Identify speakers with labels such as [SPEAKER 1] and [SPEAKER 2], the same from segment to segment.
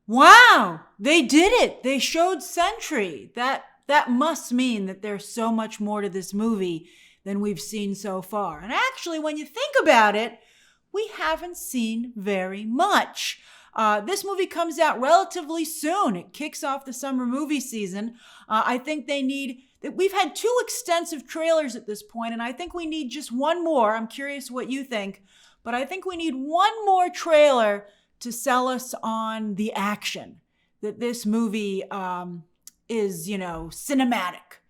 [SPEAKER 1] Wow, they did it. They showed Sentry. That must mean that there's so much more to this movie than we've seen so far. And actually, when you think about it, we haven't seen very much. This movie comes out relatively soon. It kicks off the summer movie season. I think we've had 2 extensive trailers at this point, and I think we need just one more. I'm curious what you think, but I think we need one more trailer to sell us on the action, that this movie is, cinematic.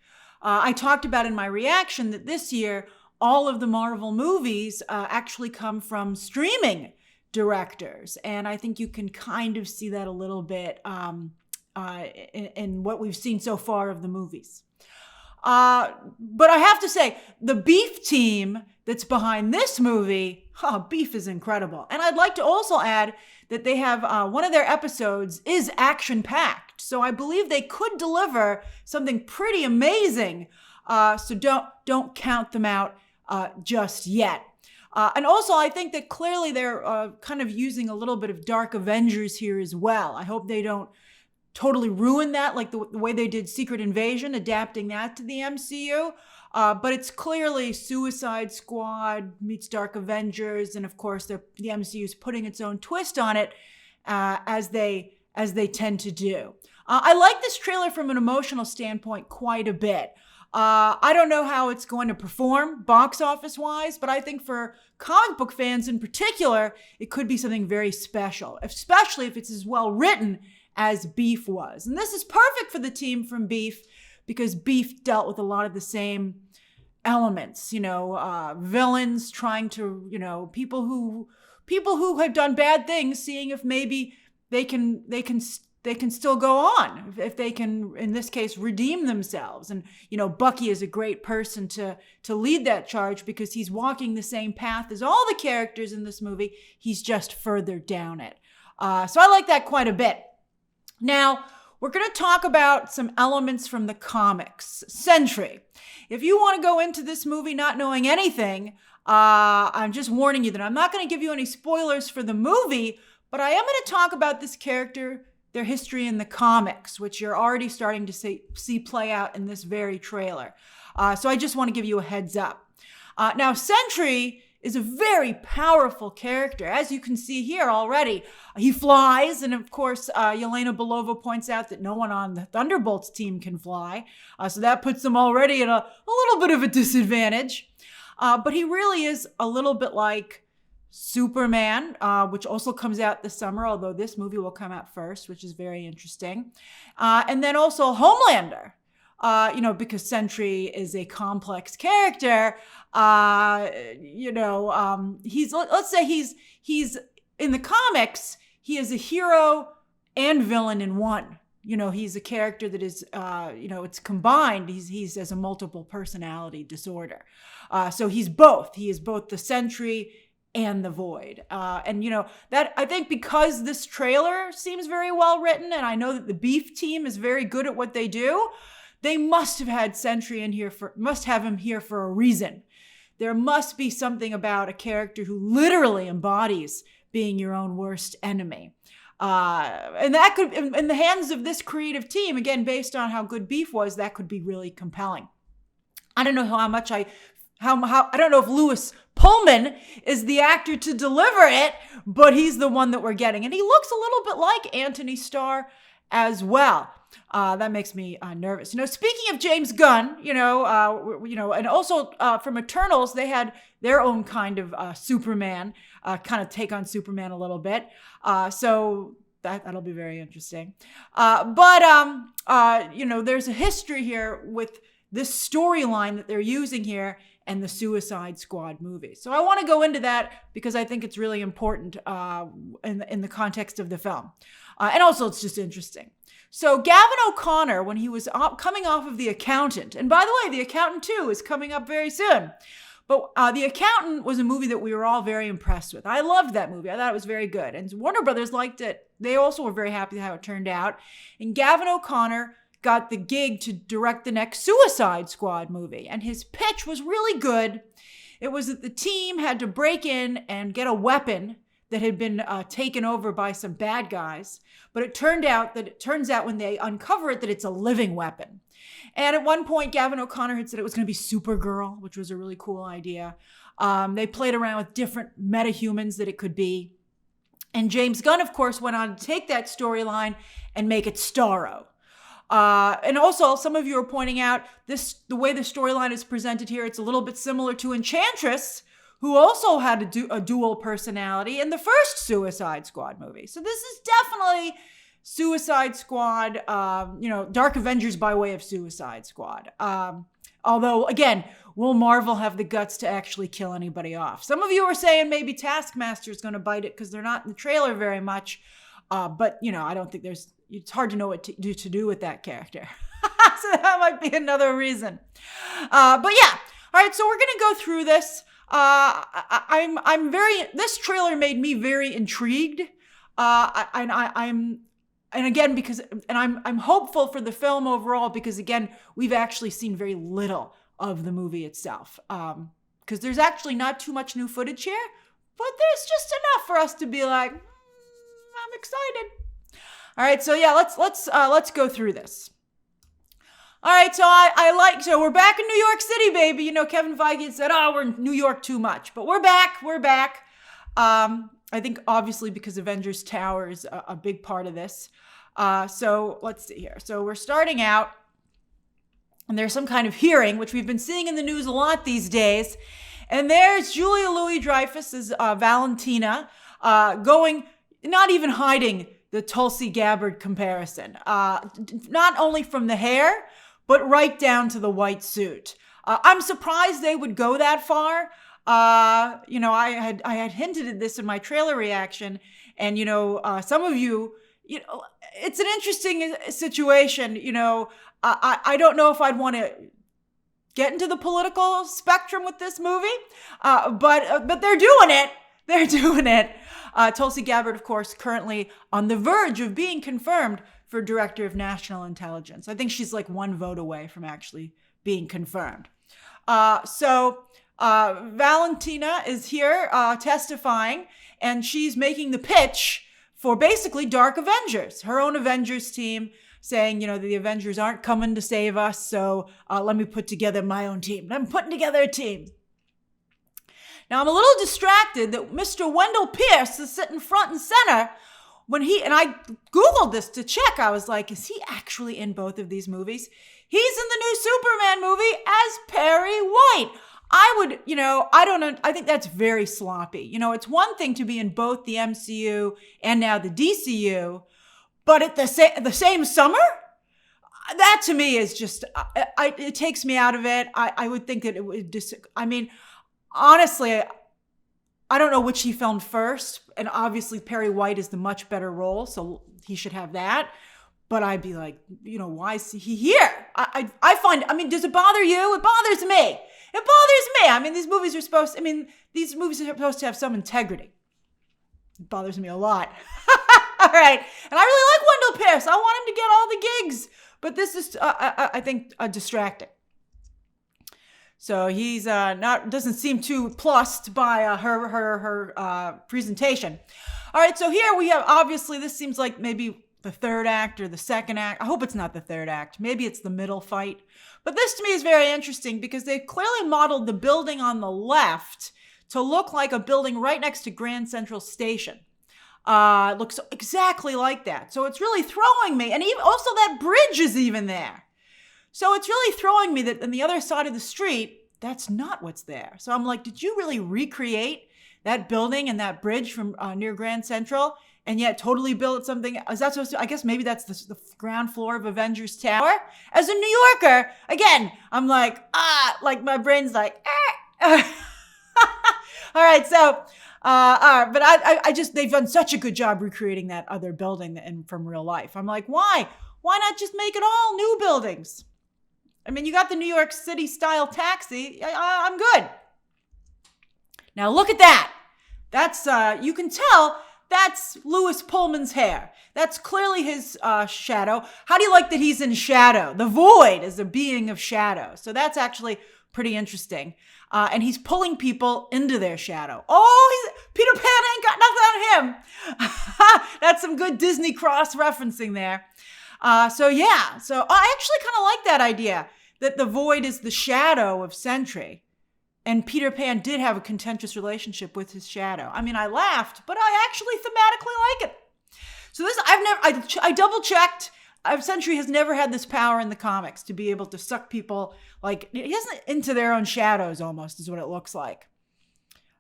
[SPEAKER 1] I talked about in my reaction that this year, all of the Marvel movies actually come from streaming directors. And I think you can kind of see that a little bit in what we've seen so far of the movies. But I have to say, the Beef team that's behind this movie, Beef is incredible. And I'd like to also add that they have one of their episodes is action-packed. So I believe they could deliver something pretty amazing. So don't count them out just yet. And also, I think that clearly they're kind of using a little bit of Dark Avengers here as well. I hope they don't totally ruin that, like the way they did Secret Invasion, adapting that to the MCU. But it's clearly Suicide Squad meets Dark Avengers, and of course, the MCU is putting its own twist on it, as they tend to do. I like this trailer from an emotional standpoint quite a bit. I don't know how it's going to perform box office wise, but I think for comic book fans in particular, it could be something very special, especially if it's as well written as Beef was. And this is perfect for the team from Beef because Beef dealt with a lot of the same elements, villains trying to, people who have done bad things, seeing if maybe they can still go on, if they can, in this case, redeem themselves. And, Bucky is a great person to lead that charge because he's walking the same path as all the characters in this movie. He's just further down it. So I like that quite a bit. Now, we're going to talk about some elements from the comics. Sentry. If you want to go into this movie not knowing anything, I'm just warning you that I'm not going to give you any spoilers for the movie, but I am going to talk about this character, their history in the comics, which you're already starting to see play out in this very trailer. So I just want to give you a heads up. Now, Sentry is a very powerful character, as you can see here already. He flies, and of course, Yelena Belova points out that no one on the Thunderbolts team can fly. So that puts them already at a little bit of a disadvantage. But he really is a little bit like Superman, which also comes out this summer, although this movie will come out first, which is very interesting. And then also Homelander, because Sentry is a complex character. Let's say he's in the comics, he is a hero and villain in one. He's a character that is, it's combined. He has a multiple personality disorder. So he's both. He is both the Sentry and the Void. That I think because this trailer seems very well written, and I know that the Beef team is very good at what they do, they must have had Sentry must have him here for a reason. There must be something about a character who literally embodies being your own worst enemy. And that could, in the hands of this creative team, again, based on how good Beef was, that could be really compelling. I don't know I don't know if Lewis Pullman is the actor to deliver it, but he's the one that we're getting. And he looks a little bit like Anthony Starr as well. That makes me nervous. Speaking of James Gunn, and also from Eternals, they had their own kind of Superman, kind of take on Superman a little bit. So that'll be very interesting. There's a history here with this storyline that they're using here and the Suicide Squad movie. So I want to go into that because I think it's really important in the context of the film. And also it's just interesting. So Gavin O'Connor, when he was coming off of The Accountant, and by the way, The Accountant 2 is coming up very soon. But The Accountant was a movie that we were all very impressed with. I loved that movie. I thought it was very good. And Warner Brothers liked it. They also were very happy with how it turned out. And Gavin O'Connor got the gig to direct the next Suicide Squad movie. And his pitch was really good. It was that the team had to break in and get a weapon that had been taken over by some bad guys. But it turns out when they uncover it that it's a living weapon. And at one point, Gavin O'Connor had said it was going to be Supergirl, which was a really cool idea. They played around with different metahumans that it could be. And James Gunn, of course, went on to take that storyline and make it Starro. And also, some of you are pointing out the way the storyline is presented here, it's a little bit similar to Enchantress, who also had a dual personality in the first Suicide Squad movie. So this is definitely Suicide Squad, Dark Avengers by way of Suicide Squad. Although, again, will Marvel have the guts to actually kill anybody off? Some of you are saying maybe Taskmaster is going to bite it because they're not in the trailer very much. But, I don't think it's hard to know what to do with that character. So that might be another reason. But yeah. All right. So we're going to go through this. This trailer made me very intrigued. I'm hopeful for the film overall because again, we've actually seen very little of the movie itself. Because there's actually not too much new footage here, but there's just enough for us to be like, I'm excited. All right, so yeah, let's go through this. All right, so we're back in New York City, baby. Kevin Feige had said, we're in New York too much, but we're back. I think obviously because Avengers Tower is a big part of this. So let's see here. So we're starting out, and there's some kind of hearing, which we've been seeing in the news a lot these days. And there's Julia Louis-Dreyfus as Valentina, not even hiding the Tulsi Gabbard comparison, not only from the hair, but right down to the white suit. I'm surprised they would go that far. I had hinted at this in my trailer reaction, and some of you, it's an interesting situation. I don't know if I'd want to get into the political spectrum with this movie, but they're doing it. They're doing it. Tulsi Gabbard, of course, currently on the verge of being confirmed for Director of National Intelligence. I think she's like one vote away from actually being confirmed. So Valentina is here testifying, and she's making the pitch for basically Dark Avengers, her own Avengers team, saying, the Avengers aren't coming to save us, so let me put together my own team. I'm putting together a team. Now, I'm a little distracted that Mr. Wendell Pierce is sitting front and center and I Googled this to check. I was like, is he actually in both of these movies? He's in the new Superman movie as Perry White. I don't know. I think that's very sloppy. It's one thing to be in both the MCU and now the DCU, but at the same summer? That to me is just, it takes me out of it. I would think that it would honestly, I don't know which he filmed first, and obviously Perry White is the much better role, so he should have that. But I'd be like, why is he here? Does it bother you? It bothers me. It bothers me. These movies are supposed to have some integrity. It bothers me a lot. All right. And I really like Wendell Pierce. I want him to get all the gigs, but this is, I think, distracting. So he's doesn't seem too plussed by her presentation. All right, so here we have, obviously, this seems like maybe the third act or the second act. I hope it's not the third act. Maybe it's the middle fight. But this to me is very interesting because they've clearly modeled the building on the left to look like a building right next to Grand Central Station. It looks exactly like that. So it's really throwing me. And also that bridge is even there. So it's really throwing me that on the other side of the street, that's not what's there. So I'm like, did you really recreate that building and that bridge from near Grand Central and yet totally build something? Is that supposed to, I guess maybe that's the ground floor of Avengers Tower? As a New Yorker, again, I'm like, my brain's like, All right, so, but I just, they've done such a good job recreating that other building from real life. I'm like, why? Why not just make it all new buildings? You got the New York City style taxi. I'm good. Now look at that. That's, you can tell that's Louis Pullman's hair. That's clearly his shadow. How do you like that he's in shadow? The Void is a being of shadow. So that's actually pretty interesting. And he's pulling people into their shadow. Oh, Peter Pan ain't got nothing on him. That's some good Disney cross-referencing there. So I actually kind of like that idea, that the Void is the shadow of Sentry. And Peter Pan did have a contentious relationship with his shadow. I mean, I laughed, but I actually thematically like it. So this, I double checked. Sentry has never had this power in the comics to be able to suck people, like, he doesn't, into their own shadows almost, is what it looks like.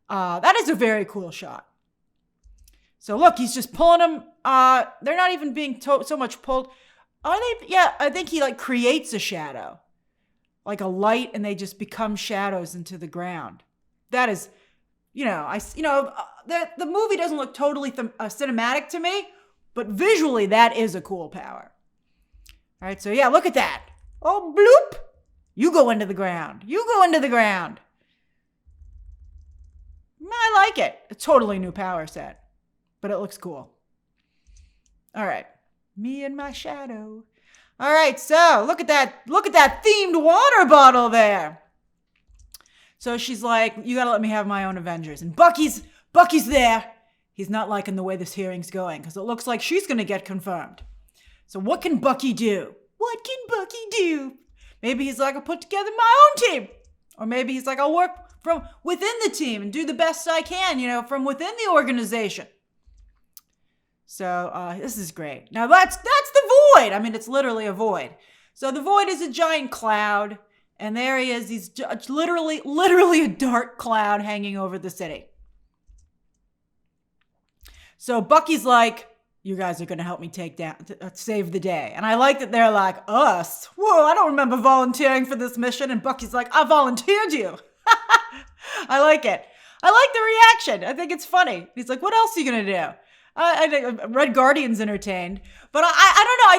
[SPEAKER 1] That is a very cool shot. So look, he's just pulling them. They're not even being so much pulled. Are they? Yeah, I think he like creates a shadow, like a light, and they just become shadows into the ground. That is, the movie doesn't look totally cinematic to me, but visually that is a cool power. All right, so yeah, look at that. Oh, bloop. You go into the ground. You go into the ground. I like it. A totally new power set, but it looks cool. All right. Me and my shadow. All right, so look at that themed water bottle there. So she's like, you gotta let me have my own Avengers. And Bucky's there. He's not liking the way this hearing's going because it looks like she's gonna get confirmed. So what can Bucky do? What can Bucky do? Maybe he's like, I'll put together my own team. Or maybe he's like, I'll work from within the team and do the best I can, from within the organization. So this is great. Now that's the Void. I mean, it's literally a void. So the Void is a giant cloud, and there he is. He's literally a dark cloud hanging over the city. So Bucky's like, you guys are going to help me save the day. And I like that they're like, us? Whoa, I don't remember volunteering for this mission. And Bucky's like, I volunteered you. I like it. I like the reaction. I think it's funny. He's like, what else are you going to do? I think Red Guardian's entertained, but I don't know.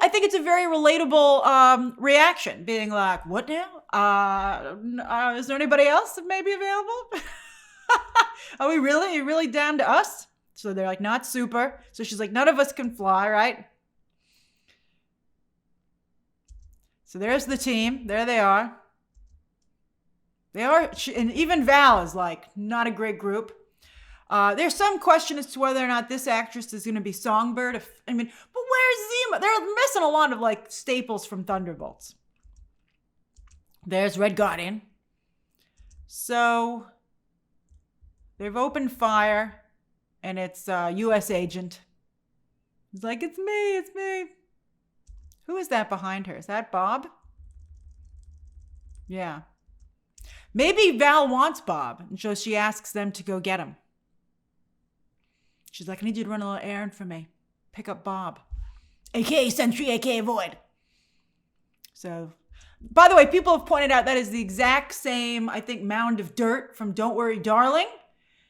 [SPEAKER 1] I think it's a very relatable reaction, being like, "What now? Is there anybody else that may be available? Are we really down to us?" So they're like, "Not super." So she's like, "None of us can fly, right?" So there's the team. There they are. And even Val is like, not a great group. There's some question as to whether or not this actress is going to be Songbird. But where's Zemo? They're missing a lot of like staples from Thunderbolts. There's Red Guardian. So they've opened fire, and it's U.S. agent. He's like, it's me. Who is that behind her? Is that Bob? Yeah. Maybe Val wants Bob, and so she asks them to go get him. She's like, I need you to run a little errand for me. Pick up Bob. AKA Sentry, AKA Void. So, by the way, people have pointed out that is the exact same, I think, mound of dirt from Don't Worry, Darling.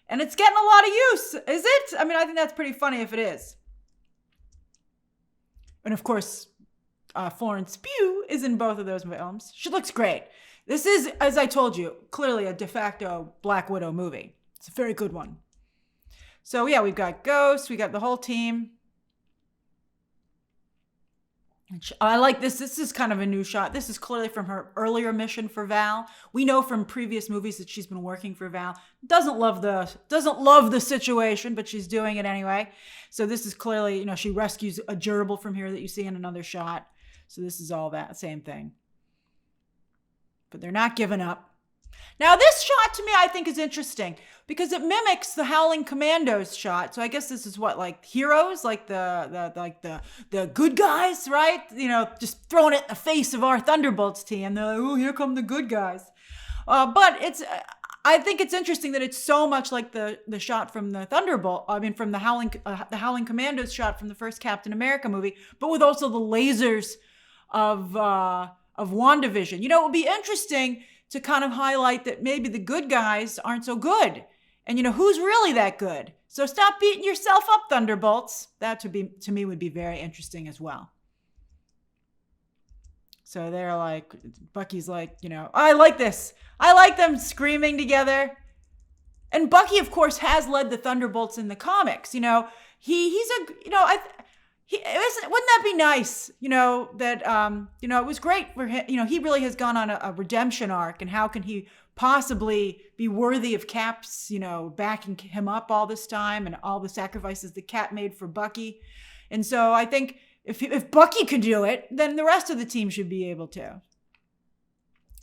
[SPEAKER 1] And it's getting a lot of use. Is it? I mean, I think that's pretty funny if it is. And of course, Florence Pugh is in both of those films. She looks great. This is, as I told you, clearly a de facto Black Widow movie. It's a very good one. So yeah, we've got Ghost, we got the whole team. I like this. This is kind of a new shot. This is clearly from her earlier mission for Val. We know from previous movies that she's been working for Val. Doesn't love the situation, but she's doing it anyway. So this is clearly, she rescues a gerbil from here that you see in another shot. So this is all that same thing. But they're not giving up. Now, this shot to me, I think, is interesting because it mimics the Howling Commandos shot. So I guess this is what, like heroes, like the good guys, right? Just throwing it in the face of our Thunderbolts team. They're like, oh, here come the good guys. But I think it's interesting that it's so much like the shot from the from the Howling Commandos shot from the first Captain America movie, but with also the lasers of WandaVision. It would be interesting to kind of highlight that maybe the good guys aren't so good. And, who's really that good? So stop beating yourself up, Thunderbolts. That to me would be very interesting as well. So they're like, Bucky's like, I like this. I like them screaming together. And Bucky, of course, has led the Thunderbolts in the comics. He's wouldn't that be nice? That it was great for him. He really has gone on a redemption arc, and how can he possibly be worthy of Cap's, backing him up all this time and all the sacrifices that Cap made for Bucky? And so I think if Bucky could do it, then the rest of the team should be able to.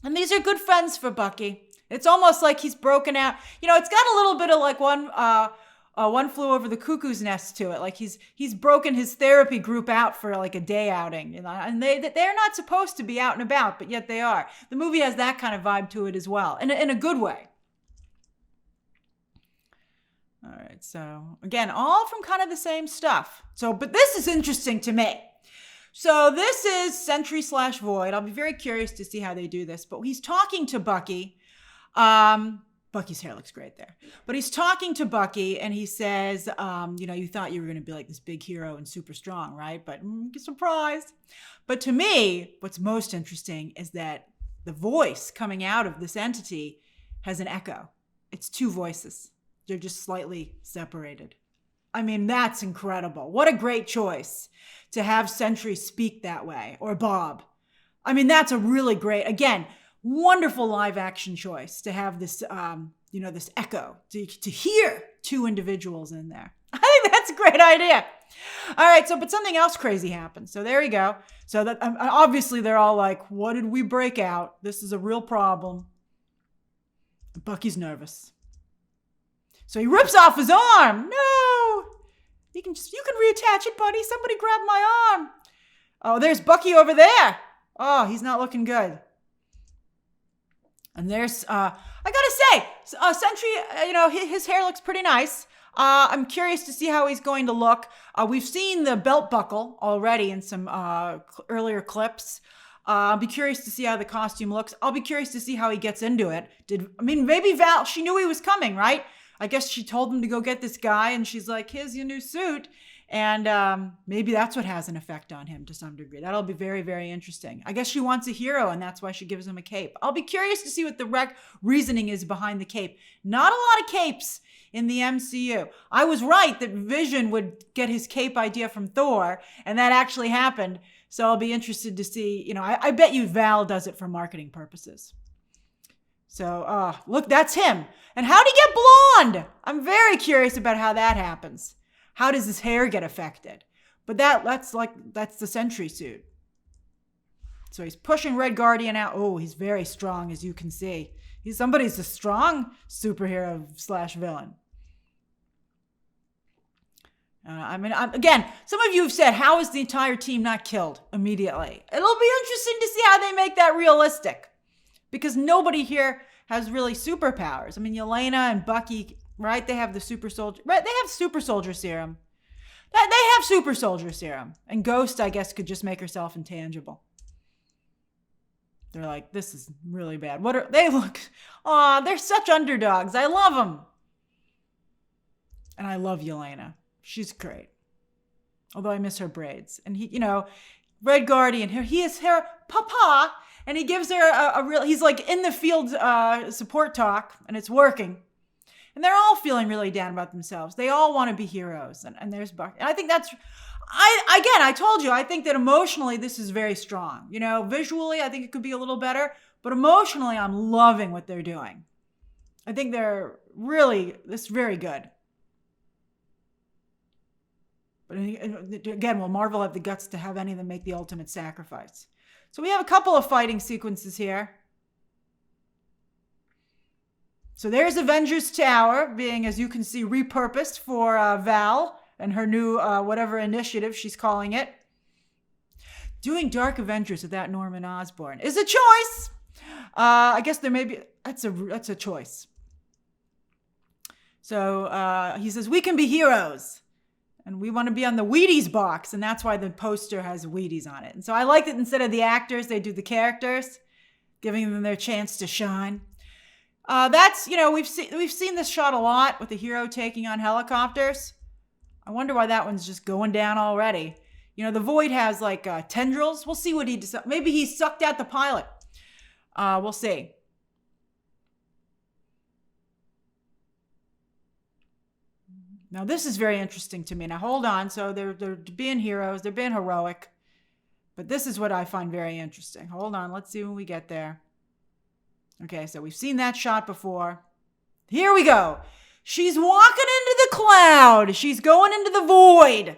[SPEAKER 1] And these are good friends for Bucky. It's almost like he's broken out. It's got a little bit of like One Flew Over the Cuckoo's Nest to it. Like he's broken his therapy group out for like a day outing, and they're not supposed to be out and about, but yet they are. The movie has that kind of vibe to it as well, in a good way. All right, so again, all from kind of the same stuff. But this is interesting to me. So this is Sentry / Void. I'll be very curious to see how they do this. But he's talking to Bucky. Bucky's hair looks great there. But he's talking to Bucky, and he says, you thought you were going to be like this big hero and super strong, right? But surprise. But to me, what's most interesting is that the voice coming out of this entity has an echo. It's two voices. They're just slightly separated. I mean, that's incredible. What a great choice to have Sentry speak that way, or Bob. I mean, that's a really great, again, wonderful live action choice to have this, this echo, to hear two individuals in there. I think that's a great idea. All right, but something else crazy happened. So there you go. So that obviously they're all like, what did we break out? This is a real problem. Bucky's nervous. So he rips off his arm. No! You can reattach it, buddy. Somebody grab my arm. Oh, there's Bucky over there. Oh, he's not looking good. And there's, I gotta say, Sentry, his hair looks pretty nice. I'm curious to see how he's going to look. We've seen the belt buckle already in some earlier clips. I'll be curious to see how the costume looks. I'll be curious to see how he gets into it. Maybe Val, she knew he was coming, right? I guess she told him to go get this guy, and she's like, here's your new suit. And maybe that's what has an effect on him to some degree. That'll be very, very interesting. I guess she wants a hero, and that's why she gives him a cape. I'll be curious to see what the reasoning is behind the cape. Not a lot of capes in the MCU. I was right that Vision would get his cape idea from Thor, and that actually happened. So I'll be interested to see, I bet you Val does it for marketing purposes. So, look, that's him. And how'd he get blonde? I'm very curious about how that happens. How does his hair get affected? But that's the Sentry suit. So he's pushing Red Guardian out. Oh, he's very strong, as you can see. Somebody's a strong superhero / villain. Again, some of you have said, how is the entire team not killed immediately? It'll be interesting to see how they make that realistic. Because nobody here has really superpowers. Yelena and Bucky, right? They have the super soldier. Right? They have super soldier serum. They have super soldier serum. And Ghost, I guess, could just make herself intangible. They're like, this is really bad. They look? Aw, they're such underdogs. I love them. And I love Yelena. She's great. Although I miss her braids. And he, Red Guardian, he is her papa. And he gives her he's like in the field support talk, and it's working. And they're all feeling really down about themselves. They all want to be heroes. And there's Buck. And I think I told you, I think that emotionally this is very strong. Visually, I think it could be a little better. But emotionally, I'm loving what they're doing. I think this is very good. But again, will Marvel have the guts to have any of them make the ultimate sacrifice? So we have a couple of fighting sequences here. So there's Avengers Tower being, as you can see, repurposed for Val and her new whatever initiative she's calling it. Doing Dark Avengers without Norman Osborn is a choice. I guess there may be, that's a choice. So he says, we can be heroes. And we want to be on the Wheaties box. And that's why the poster has Wheaties on it. And so I like that instead of the actors, they do the characters, giving them their chance to shine. We've seen this shot a lot with the hero taking on helicopters. I wonder why that one's just going down already. The Void has like tendrils. We'll see what he does. Maybe he sucked out the pilot. We'll see. Now, this is very interesting to me. Now, hold on. So they're being heroes. They're being heroic. But this is what I find very interesting. Hold on. Let's see when we get there. Okay, so we've seen that shot before. Here we go. She's walking into the cloud. She's going into the void.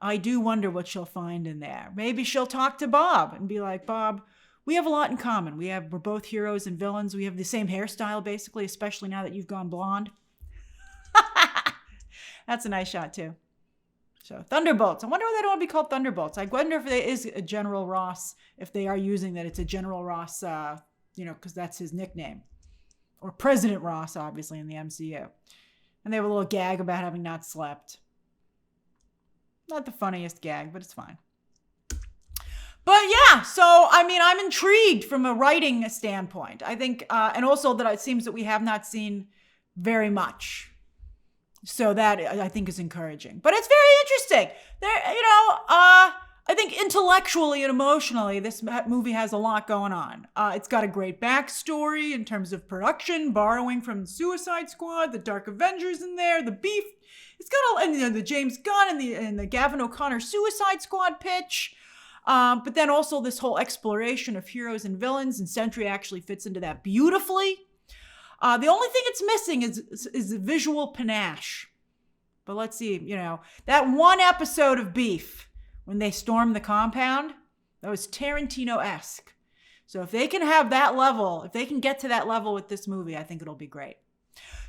[SPEAKER 1] I do wonder what she'll find in there. Maybe she'll talk to Bob and be like, Bob, we have a lot in common. We're both heroes and villains. We have the same hairstyle, basically, especially now that you've gone blonde. That's a nice shot, too. So, Thunderbolts. I wonder why they don't want to be called Thunderbolts. I wonder if there is a General Ross, if they are using that it's a General Ross, because that's his nickname. Or President Ross, obviously, in the MCU. And they have a little gag about having not slept. Not the funniest gag, but it's fine. But yeah, so, I mean, I'm intrigued from a writing standpoint. I think, and also that it seems that we have not seen very much. So that, I think, is encouraging. But it's very interesting. I think intellectually and emotionally, this movie has a lot going on. It's got a great backstory in terms of production, borrowing from Suicide Squad, the Dark Avengers in there, the Beef. It's got the James Gunn and the Gavin O'Connor Suicide Squad pitch. But then also this whole exploration of heroes and villains, and Sentry actually fits into that beautifully. The only thing it's missing is the visual panache. But let's see, that one episode of Beef, when they stormed the compound, that was Tarantino-esque. So if they can have that level, if they can get to that level with this movie, I think it'll be great.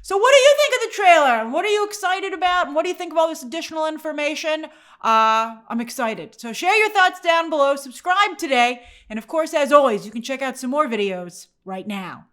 [SPEAKER 1] So what do you think of the trailer? What are you excited about? And what do you think of all this additional information? I'm excited. So share your thoughts down below. Subscribe today. And of course, as always, you can check out some more videos right now.